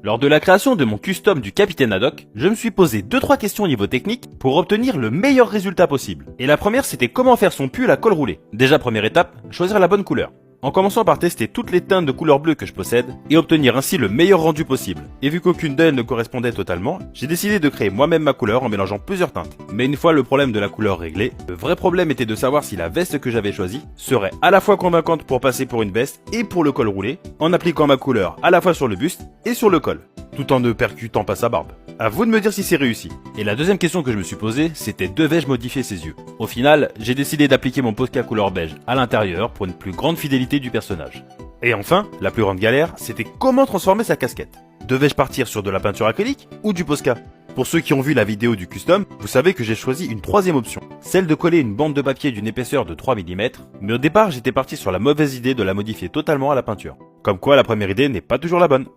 Lors de la création de mon custom du Capitaine Haddock, je me suis posé 2-3 questions au niveau technique pour obtenir le meilleur résultat possible. Et la première, c'était comment faire son pull à col roulé. Déjà, première étape, choisir la bonne couleur. En commençant par tester toutes les teintes de couleur bleue que je possède et obtenir ainsi le meilleur rendu possible. Et vu qu'aucune d'elles ne correspondait totalement, j'ai décidé de créer moi-même ma couleur en mélangeant plusieurs teintes. Mais une fois le problème de la couleur réglé, le vrai problème était de savoir si la veste que j'avais choisie serait à la fois convaincante pour passer pour une veste et pour le col roulé, en appliquant ma couleur à la fois sur le buste et sur le col, tout en ne percutant pas sa barbe. À vous de me dire si c'est réussi. Et la deuxième question que je me suis posée, c'était devais-je modifier ses yeux? Au final, j'ai décidé d'appliquer mon Posca couleur beige à l'intérieur pour une plus grande fidélité du personnage. Et enfin, la plus grande galère, c'était comment transformer sa casquette. Devais-je partir sur de la peinture acrylique ou du Posca? Pour ceux qui ont vu la vidéo du custom, vous savez que j'ai choisi une troisième option, celle de coller une bande de papier d'une épaisseur de 3 mm, mais au départ j'étais parti sur la mauvaise idée de la modifier totalement à la peinture. Comme quoi la première idée n'est pas toujours la bonne.